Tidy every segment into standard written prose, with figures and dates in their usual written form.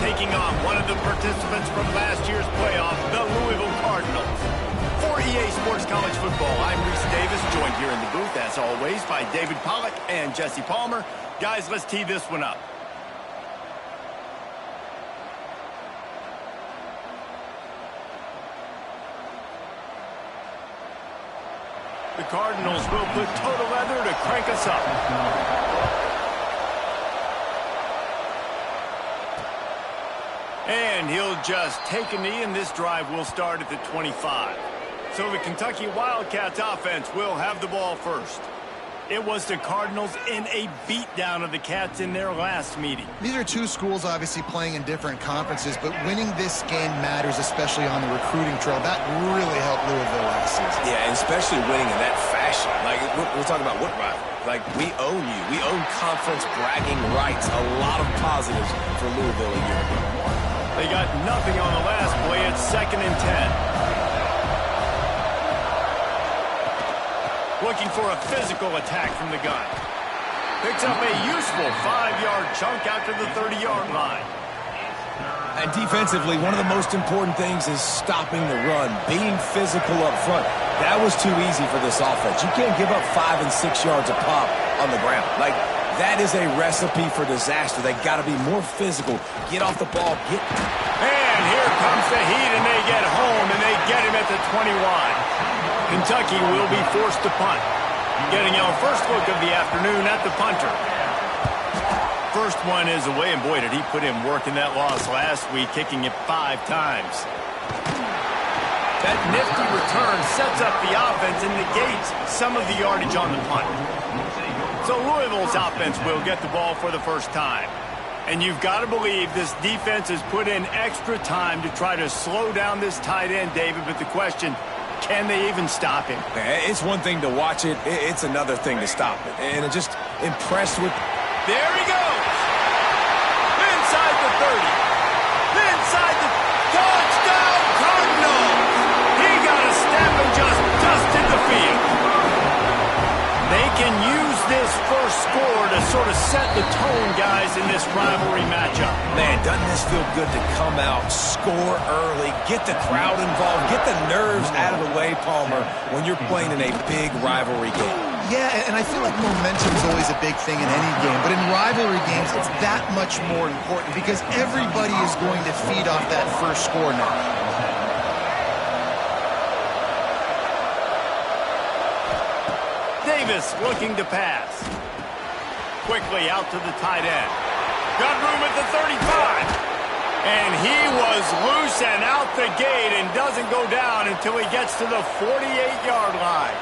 taking on one of the participants from last year's playoff, the Louisville Cardinals. For EA Sports College Football, I'm Reese Davis, joined here in the booth, as always, by David Pollack and Jesse Palmer. Guys, let's tee this one up. The Cardinals will put total leather to crank us up. And he'll just take a knee, and this drive will start at the 25. So the Kentucky Wildcats offense will have the ball first. It was the Cardinals in a beatdown of the Cats in their last meeting. These are two schools obviously playing in different conferences, but winning this game matters, especially on the recruiting trail. That really helped Louisville last season. Yeah, and especially winning in that fashion. Like, we're talking about what rivalry? Like, we own you. We own conference bragging rights. A lot of positives for Louisville a year ago. They got nothing on the last play. It's 2nd and 10. Looking for a physical attack from the gun. Picks up a useful 5-yard chunk after the 30-yard line. And defensively, one of the most important things is stopping the run, being physical up front. That was too easy for this offense. You can't give up 5 and 6 yards a pop on the ground. Like, that is a recipe for disaster. They got to be more physical. Get off the ball. And here comes the heat, and they get home, and they get him at the 21. Kentucky will be forced to punt. Getting our first look of the afternoon at the punter. First one is away, and boy, did he put in work in that loss last week, kicking it 5 times. That nifty return sets up the offense and negates some of the yardage on the punt. So Louisville's offense will get the ball for the first time. And you've got to believe this defense has put in extra time to try to slow down this tight end, David, but the question, can they even stop him? It's one thing to watch it. It's another thing to stop it. And I'm just impressed with... There he goes! Inside the 30. Inside the... Touchdown, Cardinals! He got a step and just dusted the field. They can use this first score to sort of set the tone, guys, in this rivalry matchup. Man, doesn't this feel good to come out, score early, get the crowd involved, get the nerves out of the way, Palmer, when you're playing in a big rivalry game? Yeah, and I feel like momentum is always a big thing in any game, but in rivalry games, it's that much more important because everybody is going to feed off that first score now. Davis looking to pass. Quickly out to the tight end. Got room at the 35. And he was loose and out the gate and doesn't go down until he gets to the 48-yard line.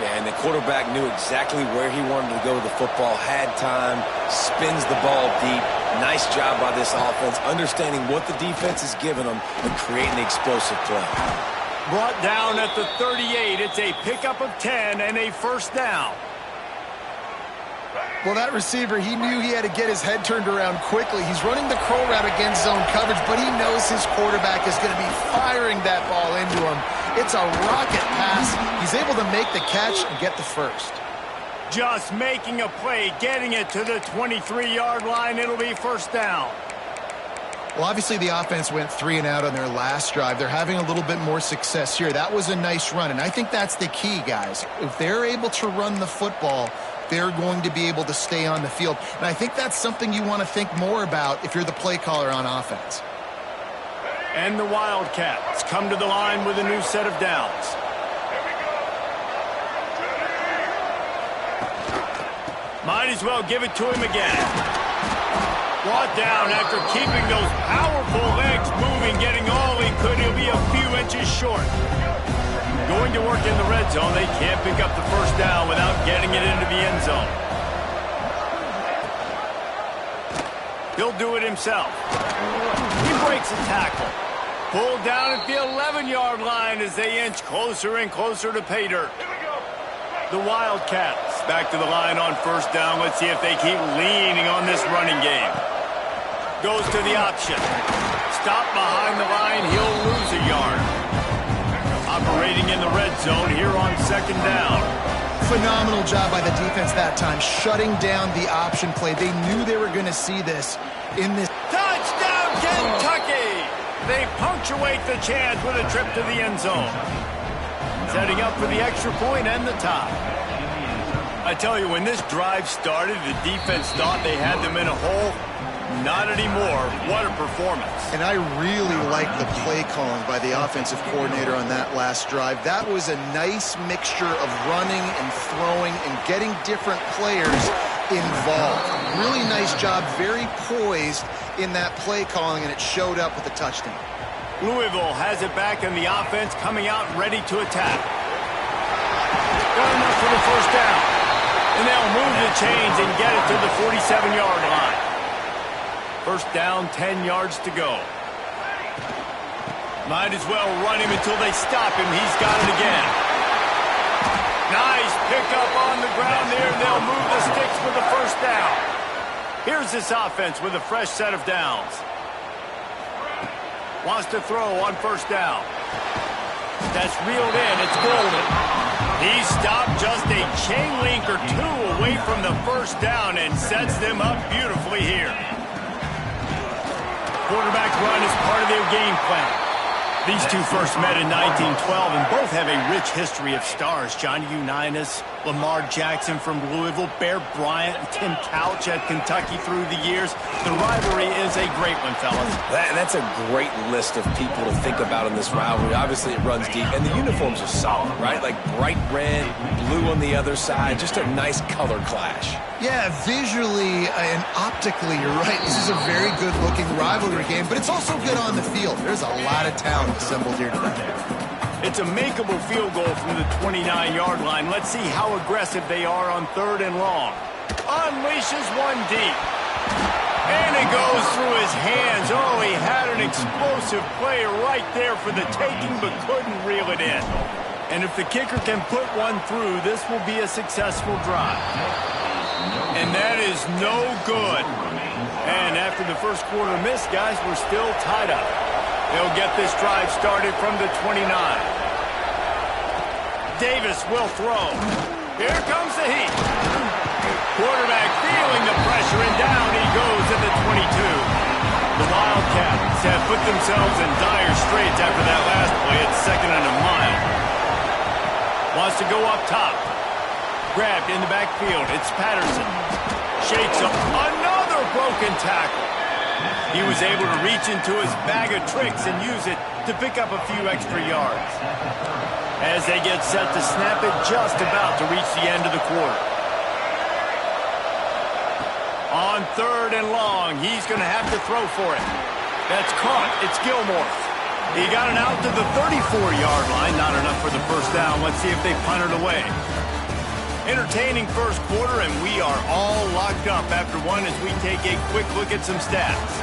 Yeah, and the quarterback knew exactly where he wanted to go with the football, had time, spins the ball deep. Nice job by this offense, understanding what the defense is giving them and creating the explosive play. Brought down at the 38. It's a pickup of 10 and a first down. Well, that receiver, he knew he had to get his head turned around quickly. He's running the curl route against zone coverage, but he knows his quarterback is going to be firing that ball into him. It's a rocket pass. He's able to make the catch and get the first. Just making a play, getting it to the 23-yard line. It'll be first down. Well, obviously the offense went 3 and out on their last drive. They're having a little bit more success here. That was a nice run, and I think that's the key, guys. If they're able to run the football, they're going to be able to stay on the field. And I think that's something you want to think more about if you're the play caller on offense. And the Wildcats come to the line with a new set of downs. Might as well give it to him again. Brought down after keeping those powerful legs moving, getting all he could. He'll be a few inches short. Going to work in the red zone. They can't pick up the first down without getting it into the end zone. He'll do it himself. He breaks a tackle. Pulled down at the 11-yard line as they inch closer and closer to pay dirt. The Wildcats back to the line on first down. Let's see if they keep leaning on this running game. Goes to the option. Stop behind the line. He'll lose a yard. Operating in the red zone here on second down. Phenomenal job by the defense that time, shutting down the option play. They knew they were going to see this in this. Touchdown! They punctuate the chance with a trip to the end zone. Setting up for the extra point and the tie. I tell you, when this drive started, the defense thought they had them in a hole. Not anymore. What a performance. And I really like the play calling by the offensive coordinator on that last drive. That was a nice mixture of running and throwing and getting different players involved. Really nice job, very poised in that play calling, and it showed up with a touchdown. Louisville has it back, and the offense coming out ready to attack. Got enough for the first down. And they'll move the chains and get it to the 47-yard line. First down, 10 yards to go. Might as well run him until they stop him. He's got it again. Nice pickup on the ground there. They'll move the sticks for the first down. Here's this offense with a fresh set of downs. Wants to throw on first down. That's reeled in. It's golden. He stopped just a chain link or two away from the first down and sets them up beautifully here. Quarterback run is part of their game plan. These two first met in 1912 and both have a rich history of stars. Johnny Unitas, Lamar Jackson from Louisville, Bear Bryant, and Tim Couch at Kentucky through the years. The rivalry is a great one, fellas. That's a great list of people to think about in this rivalry. Obviously, it runs deep, and the uniforms are solid, right? Like bright red, blue on the other side, just a nice color clash. Yeah, visually and optically, you're right. This is a very good-looking rivalry game, but it's also good on the field. There's a lot of talent assembled here today. It's a makeable field goal from the 29-yard line. Let's see how aggressive they are on third and long. Unleashes one deep. And it goes through his hands. Oh, he had an explosive play right there for the taking, but couldn't reel it in. And if the kicker can put one through, this will be a successful drive. And that is no good. And after the first quarter miss, guys, we're still tied up. They'll get this drive started from the 29. Davis will throw. Here comes the heat. Quarterback feeling the pressure, and down he goes at the 22. The Wildcats have put themselves in dire straits after that last play. It's second and a mile. Wants to go up top. Grabbed in the backfield. It's Patterson. Shakes up. Another broken tackle. He was able to reach into his bag of tricks and use it to pick up a few extra yards. As they get set to snap it, just about to reach the end of the quarter. On third and long, he's going to have to throw for it. That's caught. It's Gilmore. He got it out to the 34-yard line. Not enough for the first down. Let's see if they punt it away. Entertaining first quarter, and we are all locked up after one as we take a quick look at some stats.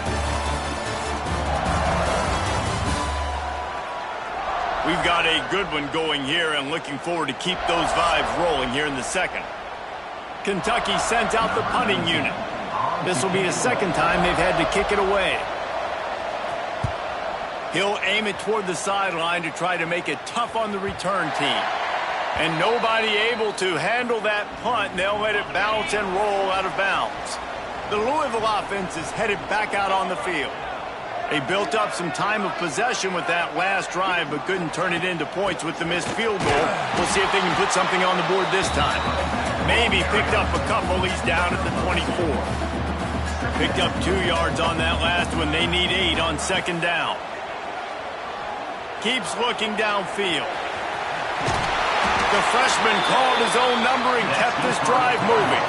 We've got a good one going here and looking forward to keep those vibes rolling here in the second. Kentucky sends out the punting unit. This will be the second time they've had to kick it away. He'll aim it toward the sideline to try to make it tough on the return team. And nobody able to handle that punt, and they'll let it bounce and roll out of bounds. The Louisville offense is headed back out on the field. They built up some time of possession with that last drive, but couldn't turn it into points with the missed field goal. We'll see if they can put something on the board this time. Maybe picked up a couple. He's down at the 24. Picked up 2 yards on that last one. They need 8 on second down. Keeps looking downfield. The freshman called his own number and kept this drive moving.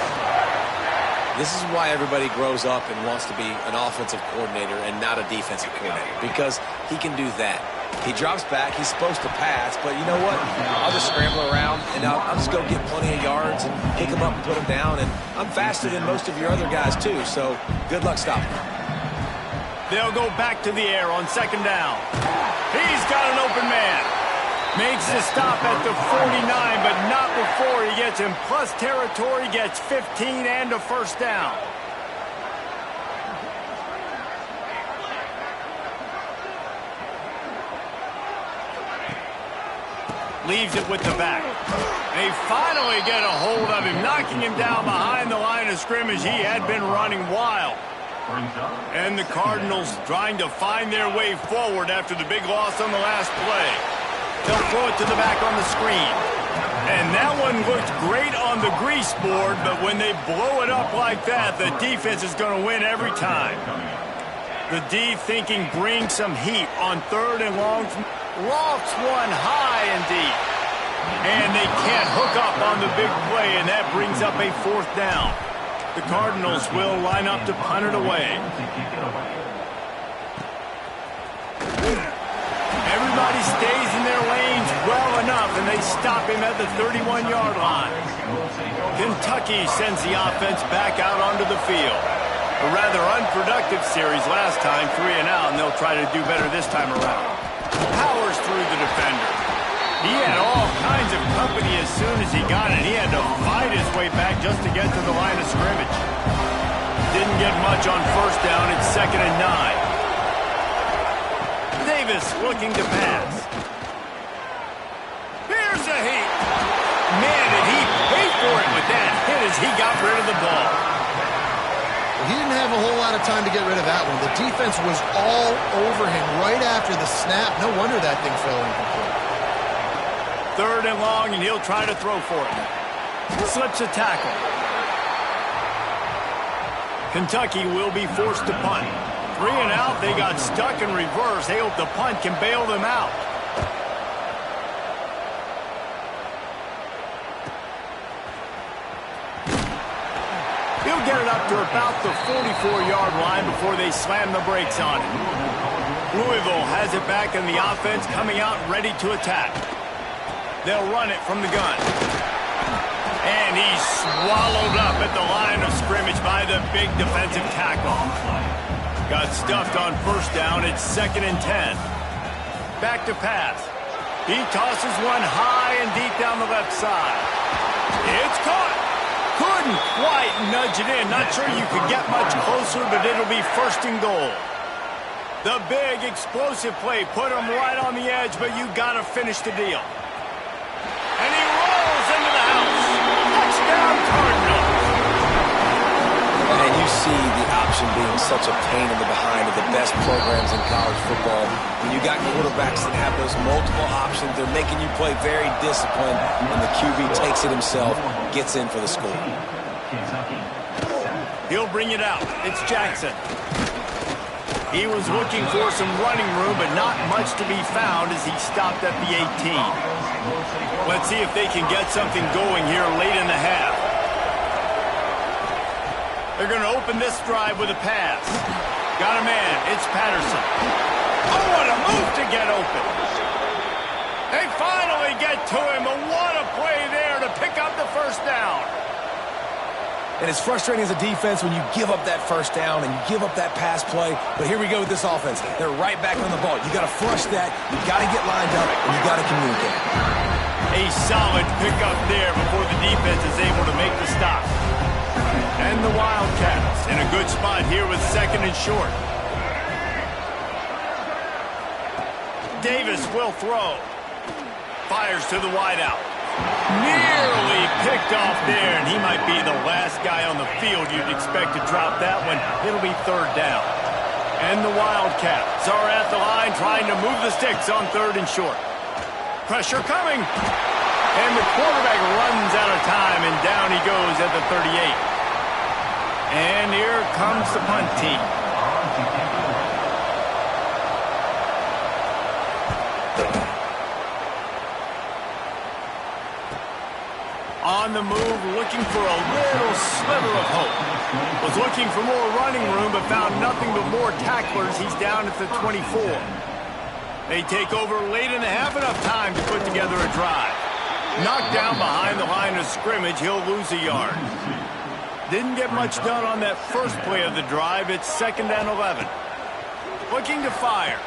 This is why everybody grows up and wants to be an offensive coordinator and not a defensive coordinator, because he can do that. He drops back. He's supposed to pass, but you know what? I'll just scramble around, and I'll just go get plenty of yards and pick him up and put him down, and I'm faster than most of your other guys, too, so good luck stopping him. They'll go back to the air on second down. He's got an open man. Makes the stop at the 49, but not before he gets in plus territory, gets 15 and a first down. Leaves it with the back. They finally get a hold of him, knocking him down behind the line of scrimmage. He had been running wild. And the Cardinals trying to find their way forward after the big loss on the last play. They'll throw it to the back on the screen. And that one looked great on the grease board, but when they blow it up like that, the defense is going to win every time. The D thinking bring some heat on 3rd and long. Lofts one high and deep. And they can't hook up on the big play, and that brings up a 4th down. The Cardinals will line up to punt it away. Everybody stays in their lanes well enough, and they stop him at the 31-yard line. Kentucky sends the offense back out onto the field. A rather unproductive series last time, 3 and out, and they'll try to do better this time around. Powers through the defender. He had all kinds of company as soon as he got it. He had to fight his way back just to get to the line of scrimmage. Didn't get much on 1st down. It's 2nd and 9. Davis looking to pass. Here's a heat. Man, did he pay for it with that hit as he got rid of the ball. He didn't have a whole lot of time to get rid of that one. The defense was all over him right after the snap. No wonder that thing fell incomplete. 3rd and long, and he'll try to throw for it. Slips a tackle. Kentucky will be forced to punt. 3 and out, they got stuck in reverse. They hope the punt can bail them out. He'll get it up to about the 44-yard line before they slam the brakes on it. Louisville has it back in the offense, coming out ready to attack. They'll run it from the gun. And he's swallowed up at the line of scrimmage by the big defensive tackle. Got stuffed on 1st down. It's 2nd and 10. Back to pass. He tosses one high and deep down the left side. It's caught. Couldn't quite nudge it in. Not sure you could get much closer, but it'll be 1st and goal. The big explosive play put him right on the edge, but you got to finish the deal. And he rolls into the house. Touchdown, Cardinals. And you see the option being such a pain in the behind of the best programs in college football. When you got quarterbacks that have those multiple options, they're making you play very disciplined, and the QB takes it himself, gets in for the score. He'll bring it out. It's Jackson. He was looking for some running room, but not much to be found as he stopped at the 18. Let's see if they can get something going here late in the half. They're going to open this drive with a pass. Got a man. It's Patterson. Oh, what a move to get open. They finally get to him. But what a play there to pick up the 1st down. And it's frustrating as a defense when you give up that 1st down and you give up that pass play. But here we go with this offense. They're right back on the ball. You got to flush that. You got to get lined up, and you got to communicate. A solid pickup there before the defense is able to make the stop. And the Wildcats in a good spot here with 2nd and short. Davis will throw. Fires to the wideout. Nearly picked off there, and he might be the last guy on the field you'd expect to drop that one. It'll be 3rd down. And the Wildcats are at the line trying to move the sticks on 3rd and short. Pressure coming. And the quarterback runs out of time, and down he goes at the 38. And here comes the punt team. On the move, looking for a little sliver of hope. Was looking for more running room, but found nothing but more tacklers. He's down at the 24. They take over late in the half, enough time to put together a drive. Knocked down behind the line of scrimmage, he'll lose a yard. Didn't get much done on that first play of the drive. It's 2nd and 11. Looking to fire.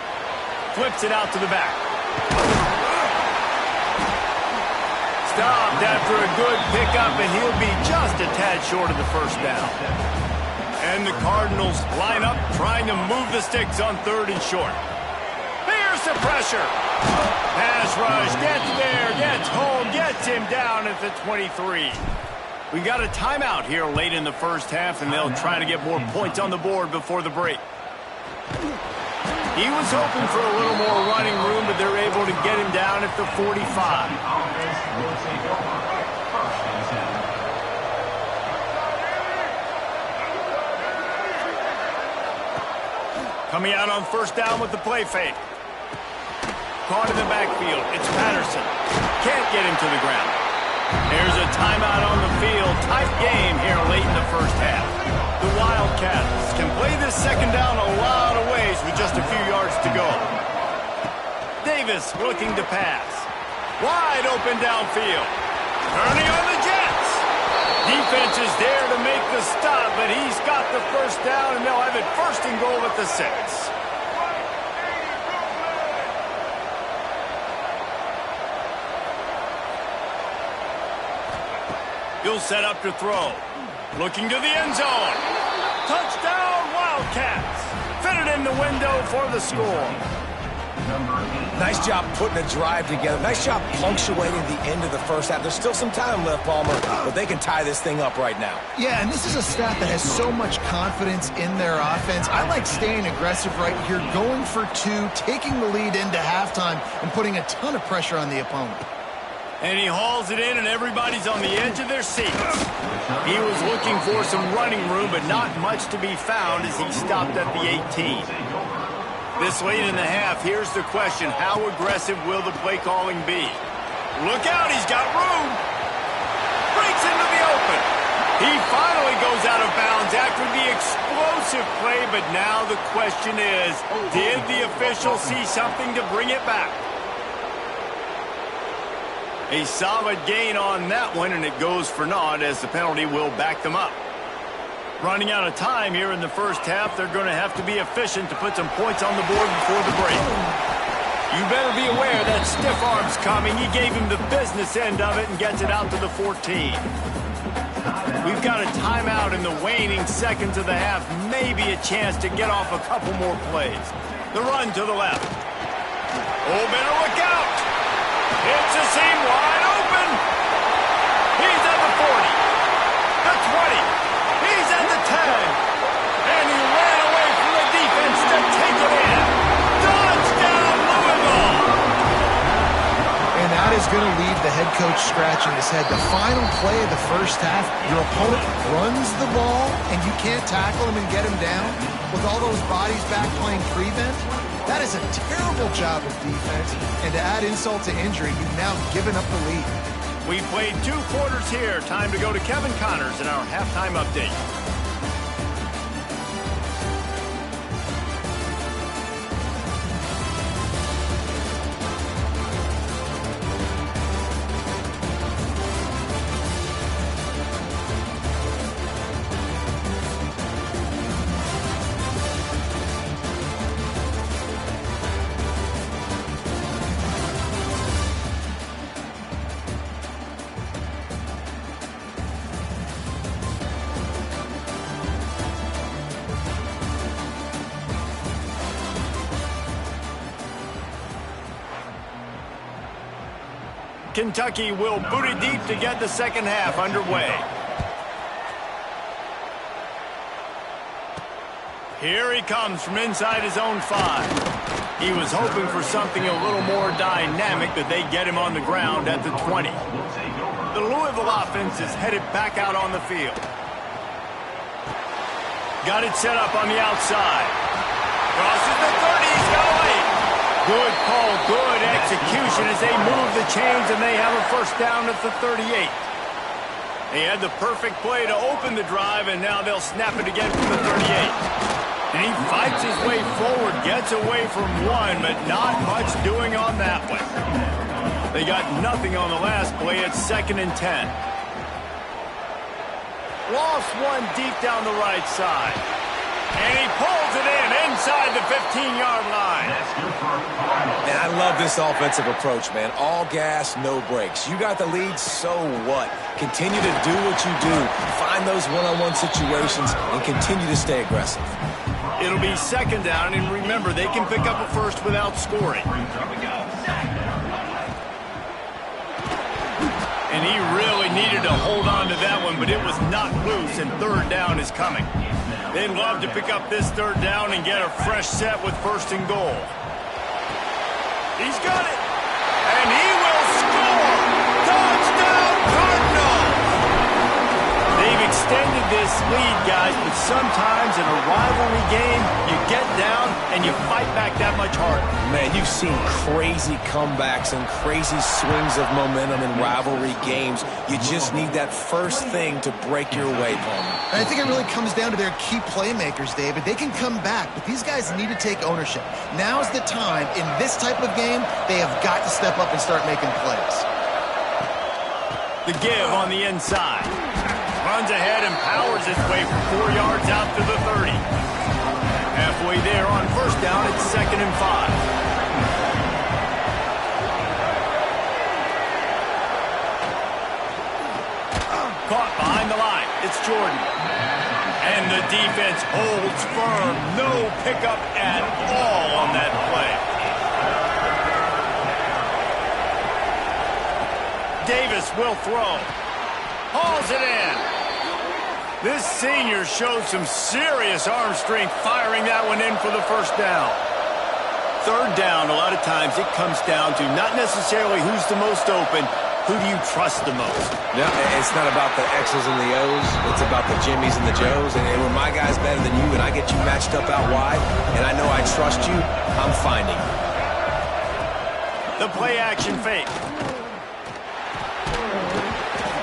Flips it out to the back. Stopped after a good pickup, and he'll be just a tad short of the 1st down. And the Cardinals line up trying to move the sticks on 3rd and short. Here's the pressure. Pass rush, gets there, gets home, gets him down at the 23. We got a timeout here late in the first half, and they'll try to get more points on the board before the break. He was hoping for a little more running room, but they're able to get him down at the 45. Coming out on first down with the play fake. Caught in the backfield. It's Patterson. Can't get him to the ground. There's a timeout on the field. Tight game here late in the first half. The Wildcats can play this second down a lot of ways with just a few yards to go. Davis looking to pass. Wide open downfield. Turning on the Jets. Defense is there to make the stop, but he's got the first down, and they'll have it first and goal at the 6. He'll set up to throw. Looking to the end zone. Touchdown, Wildcats. Fitted in the window for the score. Nice job putting a drive together. Nice job punctuating the end of the first half. There's still some time left, Palmer, but they can tie this thing up right now. Yeah, and this is a staff that has so much confidence in their offense. I like staying aggressive right here, going for 2, taking the lead into halftime, and putting a ton of pressure on the opponent. And he hauls it in, and everybody's on the edge of their seats. He was looking for some running room, but not much to be found as he stopped at the 18. This late in the half, here's the question. How aggressive will the play calling be? Look out, he's got room. Breaks into the open. He finally goes out of bounds after the explosive play, but now the question is, did the official see something to bring it back? A solid gain on that one, and it goes for naught as the penalty will back them up. Running out of time here in the first half, they're going to have to be efficient to put some points on the board before the break. You better be aware that stiff arm's coming. He gave him the business end of it and gets it out to the 14. We've got a timeout in the waning seconds of the half. Maybe a chance to get off a couple more plays. The run to the left. Oh, better look out. It's a seam wide open. He's at the 40. The 20. He's at the 10. And he ran away from the defense to take it in. Touchdown, Louisville. And that is going to leave the head coach scratching his head. The final play of the first half, your opponent runs the ball, and you can't tackle him and get him down with all those bodies back playing prevent. That is a terrible job of defense, and to add insult to injury, you've now given up the lead. We played 2 quarters here. Time to go to Kevin Connors in our halftime update. Kentucky will boot it deep to get the second half underway. Here he comes from inside his own 5. He was hoping for something a little more dynamic, but they get him on the ground at the 20. The Louisville offense is headed back out on the field. Got it set up on the outside. Crosses the 30, he's got away. Good call, good execution as they move the chains, and they have a first down at the 38. They had the perfect play to open the drive, and now they'll snap it again from the 38. And he fights his way forward, gets away from one, but not much doing on that one. They got nothing on the last play. It's 2nd and 10. Lost one deep down the right side. And he pulls it in inside the 15-yard line. And I love this offensive approach, man. All gas, no brakes. You got the lead, so what? Continue to do what you do. Find those one-on-one situations and continue to stay aggressive. It'll be 2nd down, and remember, they can pick up a first without scoring. And he really needed to hold on to that one, but it was knocked loose, and third down is coming. They'd love to pick up this third down and get a fresh set with first and goal. He's got it, and he will score! Touchdown, Cardinals! They've extended this lead, guys, but sometimes in a rivalry game, you get down and you fight back that much harder. Man, you've seen crazy comebacks and crazy swings of momentum in rivalry games. You just need that first thing to break your way, Palmer. And I think it really comes down to their key playmakers, David. They can come back, but these guys need to take ownership. Now's the time. In this type of game, they have got to step up and start making plays. The give on the inside. Runs ahead and powers his way for 4 yards out to the 30. Halfway there on first down, it's 2nd and 5. Caught behind the line. It's Jordan. And the defense holds firm. No pickup at all on that play. Davis will throw. Hauls it in. This senior showed some serious arm strength firing that one in for the first down. Third down, a lot of times it comes down to not necessarily who's the most open, who do you trust the most? No, it's not about the X's and the O's. It's about the Jimmies and the Joes. And when my guy's better than you and I get you matched up out wide and I know I trust you, I'm finding you. The play action fake.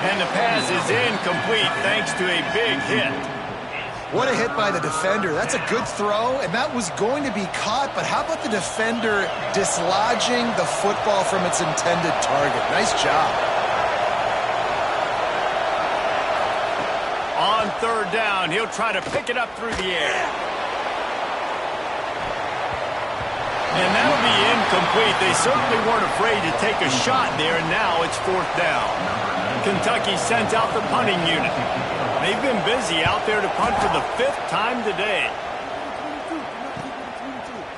And the pass is incomplete thanks to a big hit. What a hit by the defender. That's a good throw, and that was going to be caught, but how about the defender dislodging the football from its intended target? Nice job. On third down, he'll try to pick it up through the air. And that'll be incomplete. They certainly weren't afraid to take a shot there, and now it's 4th down. Kentucky sent out the punting unit. They've been busy out there to punt for the 5th time today.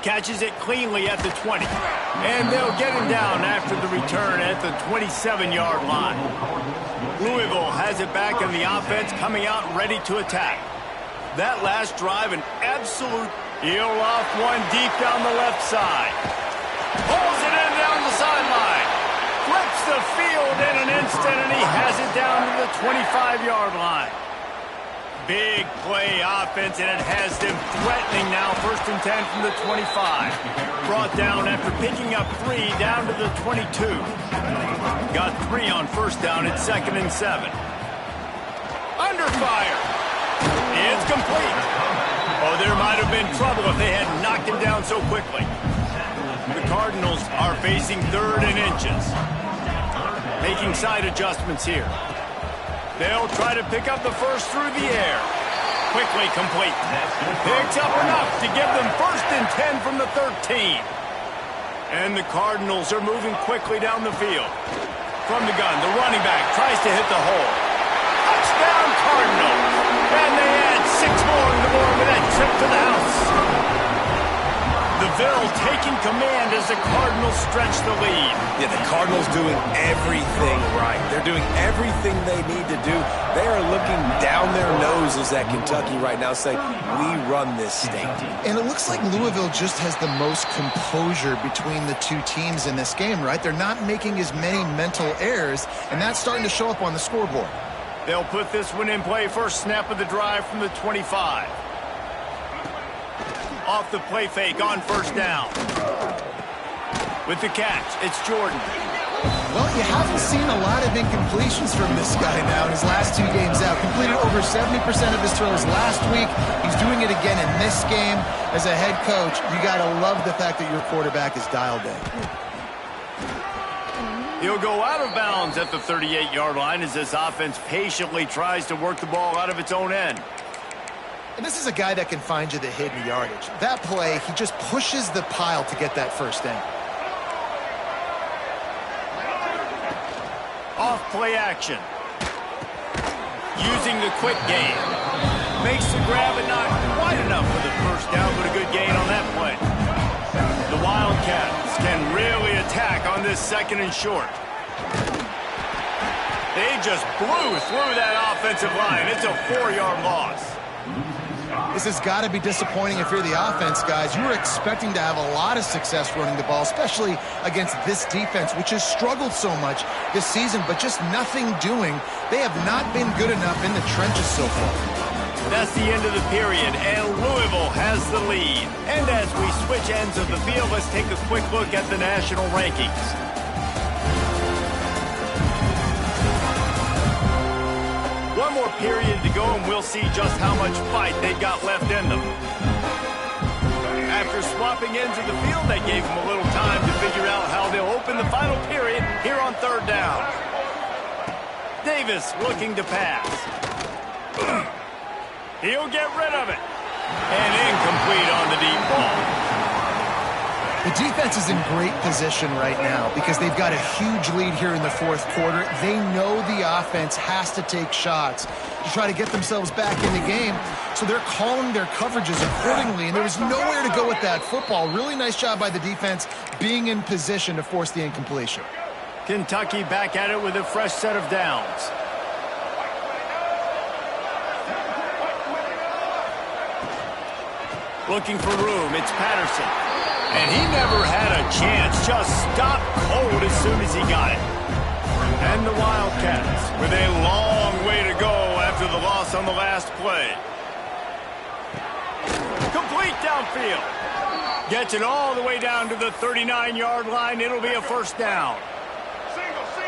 Catches it cleanly at the 20. And they'll get him down after the return at the 27-yard line. Louisville has it back in the offense, coming out ready to attack. That last drive, an absolute heel off one deep down the left side. Pulls it in down the sideline. Flips the field in an instant, and he has it down to the 25-yard line. Big play offense, and it has them threatening now. 1st and 10 from the 25. Brought down after picking up 3 down to the 22. Got 3 on first down at 2nd and 7. Under fire. It's complete. Oh, there might have been trouble if they had knocked him down so quickly. The Cardinals are facing 3rd and inches. Making side adjustments here. They'll try to pick up the first through the air. Quickly complete. Picks up enough to give them 1st and 10 from the 13. And the Cardinals are moving quickly down the field. From the gun, the running back tries to hit the hole. Touchdown, Cardinals! And they add 6 more in the morning with that trip to the house. DeVille taking command as the Cardinals stretch the lead. Yeah, the Cardinals doing everything right. They're doing everything they need to do. They are looking down their noses at Kentucky right now saying, we run this state. And it looks like Louisville just has the most composure between the two teams in this game, right? They're not making as many mental errors, and that's starting to show up on the scoreboard. They'll put this one in play. First snap of the drive from the 25. Off the play fake on first down. With the catch, it's Jordan. Well, you haven't seen a lot of incompletions from this guy now in his last 2 games out. Completed over 70% of his throws last week. He's doing it again in this game. As a head coach, you got to love the fact that your quarterback is dialed in. He'll go out of bounds at the 38-yard line as this offense patiently tries to work the ball out of its own end. And this is a guy that can find you the hidden yardage. That play, he just pushes the pile to get that first down. Off play action. Using the quick game. Makes the grab and not quite enough for the first down, but a good gain on that play. The Wildcats can really attack on this 2nd and short. They just blew through that offensive line. It's a 4-yard loss. This has got to be disappointing if you're the offense, guys. You were expecting to have a lot of success running the ball, especially against this defense, which has struggled so much this season, but just nothing doing. They have not been good enough in the trenches so far. That's the end of the period, and Louisville has the lead. And as we switch ends of the field, let's take a quick look at the national rankings. One more period to go, and we'll see just how much fight they've got left in them. After swapping ends of the field, that gave them a little time to figure out how they'll open the final period here on third down. Davis looking to pass. He'll get rid of it. And incomplete on the deep ball. The defense is in great position right now because they've got a huge lead here in the fourth quarter. They know the offense has to take shots to try to get themselves back in the game, so they're calling their coverages accordingly, and there was nowhere to go with that football. Really nice job by the defense being in position to force the incompletion. Kentucky back at it with a fresh set of downs. Looking for room, it's Patterson. And he never had a chance, just stopped cold as soon as he got it. And the Wildcats with a long way to go after the loss on the last play. Complete downfield. Gets it all the way down to the 39-yard line. It'll be a first down.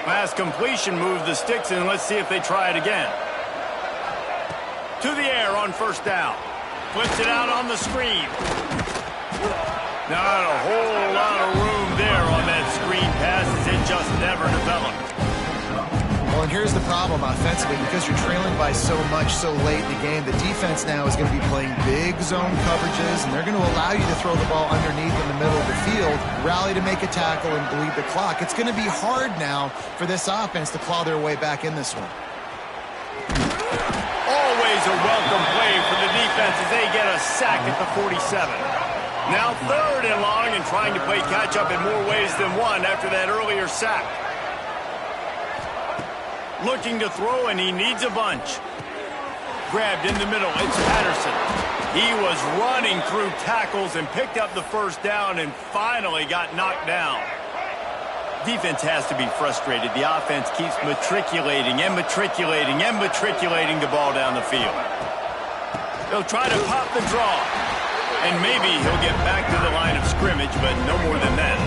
Last completion moved the sticks, and let's see if they try it again. To the air on first down. Flips it out on the screen. Not a whole lot of room there on that screen pass as it just never developed. Well, and here's the problem offensively. Because you're trailing by so much so late in the game, the defense now is going to be playing big zone coverages, and they're going to allow you to throw the ball underneath in the middle of the field, rally to make a tackle, and bleed the clock. It's going to be hard now for this offense to claw their way back in this one. Always a welcome play for the defense as they get a sack at the 47. Now third and long and trying to play catch-up in more ways than one after that earlier sack. Looking to throw, and he needs a bunch. Grabbed in the middle, it's Patterson. He was running through tackles and picked up the first down and finally got knocked down. Defense has to be frustrated. The offense keeps matriculating and matriculating and matriculating the ball down the field. They'll try to pop the draw. And maybe he'll get back to the line of scrimmage, but no more than that.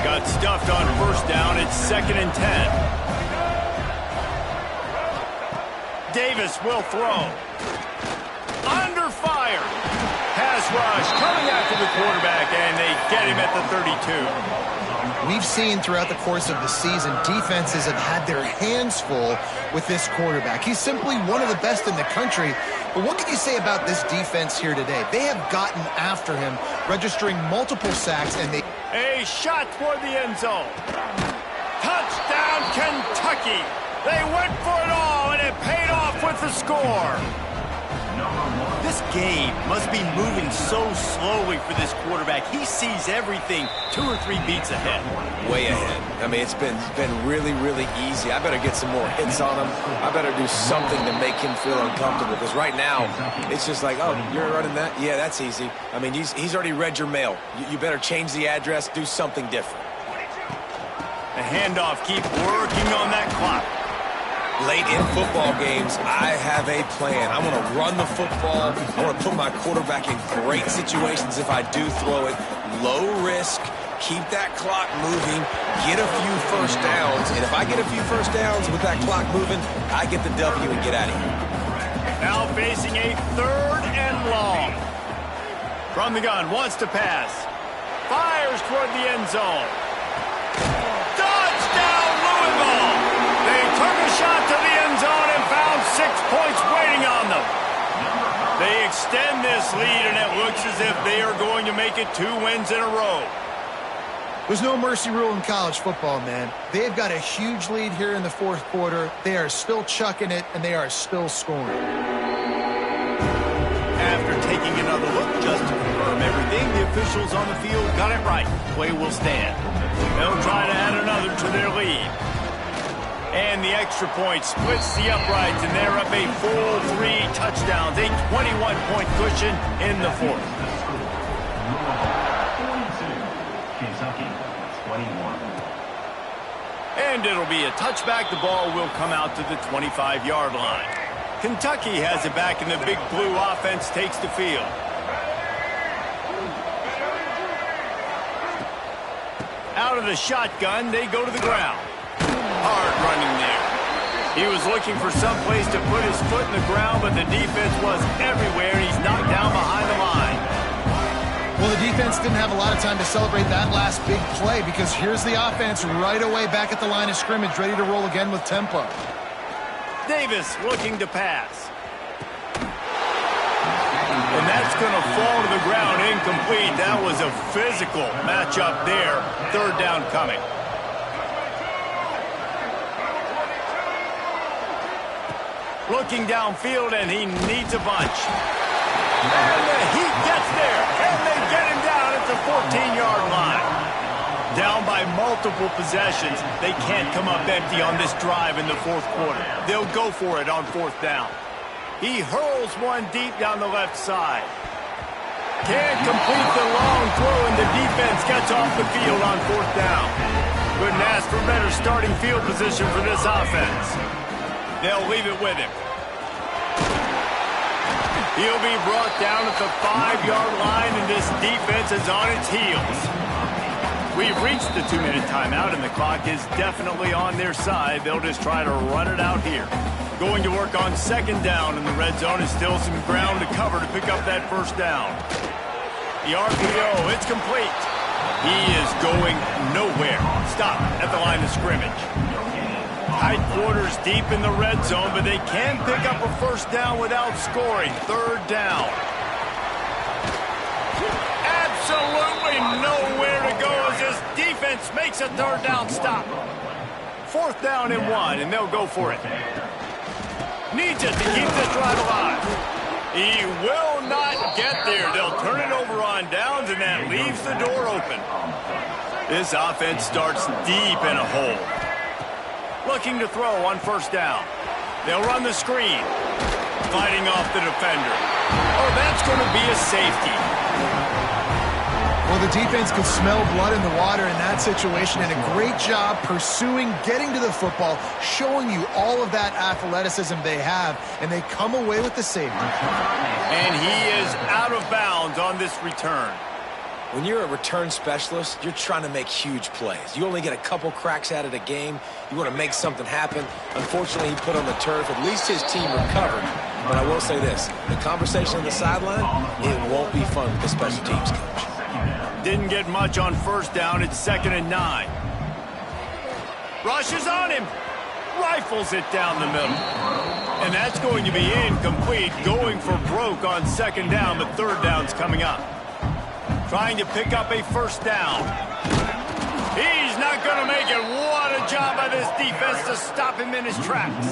Got stuffed on first down. It's 2nd and 10. Davis will throw. Under fire. Pass rush coming after the quarterback, and they get him at the 32. We've seen throughout the course of the season, defenses have had their hands full with this quarterback. He's simply one of the best in the country. But what can you say about this defense here today? They have gotten after him, registering multiple sacks, and they... A shot toward the end zone. Touchdown, Kentucky. They went for it all, and it paid off with the score. This game must be moving so slowly for this quarterback. He sees everything 2 or 3 beats ahead. Way ahead. I mean, it's been really, really easy. I better get some more hits on him. I better do something to make him feel uncomfortable, because right now, it's just like, oh, you're running that? Yeah, that's easy. I mean, he's already read your mail. You better change the address, do something different. The handoff, keep working on that clock. Late in football games, I have a plan. I want to run the football. I want to put my quarterback in great situations if I do throw it. Low risk, keep that clock moving, get a few first downs. And if I get a few first downs with that clock moving, I get the W and get out of here. Now facing a 3rd and long. From the gun, wants to pass. Fires toward the end zone. Touchdown, Louisville! They took a shot to the end zone and found 6 points waiting on them. They extend this lead, and it looks as if they are going to make it 2 wins in a row. There's no mercy rule in college football, man. They've got a huge lead here in the fourth quarter. They are still chucking it, and they are still scoring. After taking another look just to confirm everything, the officials on the field got it right. Play will stand. They'll try to add another to their lead. And the extra point splits the uprights, and they're up a full 3 touchdowns, a 21-point cushion in the fourth. Kentucky, 21. And it'll be a touchback. The ball will come out to the 25-yard line. Kentucky has it back, and the big blue offense takes the field. Out of the shotgun, they go to the ground. Hard running there. He was looking for some place to put his foot in the ground, but the defense was everywhere, and he's knocked down behind the line. Well, the defense didn't have a lot of time to celebrate that last big play because here's the offense right away back at the line of scrimmage, ready to roll again with tempo. Davis looking to pass. And that's going to fall to the ground incomplete. That was a physical matchup there. Third down coming. Looking downfield, and he needs a bunch. And the Heat gets there, and they get him down at the 14-yard line. Down by multiple possessions, they can't come up empty on this drive in the fourth quarter. They'll go for it on fourth down. He hurls one deep down the left side. Can't complete the long throw, and the defense gets off the field on fourth down. Couldn't ask for better starting field position for this offense. They'll leave it with him. He'll be brought down at the 5-yard line, and this defense is on its heels. We've reached the 2-minute timeout, and the clock is definitely on their side. They'll just try to run it out here. Going to work on second down, and the red zone is still some ground to cover to pick up that first down. The RPO, it's complete. He is going nowhere. Stop at the line of scrimmage. Tight quarters deep in the red zone, but they can pick up a first down without scoring. Third down. Absolutely nowhere to go as this defense makes a third down stop. Fourth down and 1, and they'll go for it. Needs it to keep this drive alive. He will not get there. They'll turn it over on downs, and that leaves the door open. This offense starts deep in a hole. Looking to throw on first down. They'll run the screen. Fighting off the defender. Oh, that's going to be a safety. Well, the defense could smell blood in the water in that situation, and a great job pursuing, getting to the football, showing you all of that athleticism they have, and they come away with the safety. And he is out of bounds on this return. When you're a return specialist, you're trying to make huge plays. You only get a couple cracks at it a game. You want to make something happen. Unfortunately, he put on the turf. At least his team recovered. But I will say this, the conversation on the sideline, it won't be fun with the special teams coach. Didn't get much on first down. It's 2nd and 9. Rushes on him. Rifles it down the middle. And that's going to be incomplete. Going for broke on second down, but third down's coming up. Trying to pick up a first down. He's not going to make it. What a job by this defense to stop him in his tracks.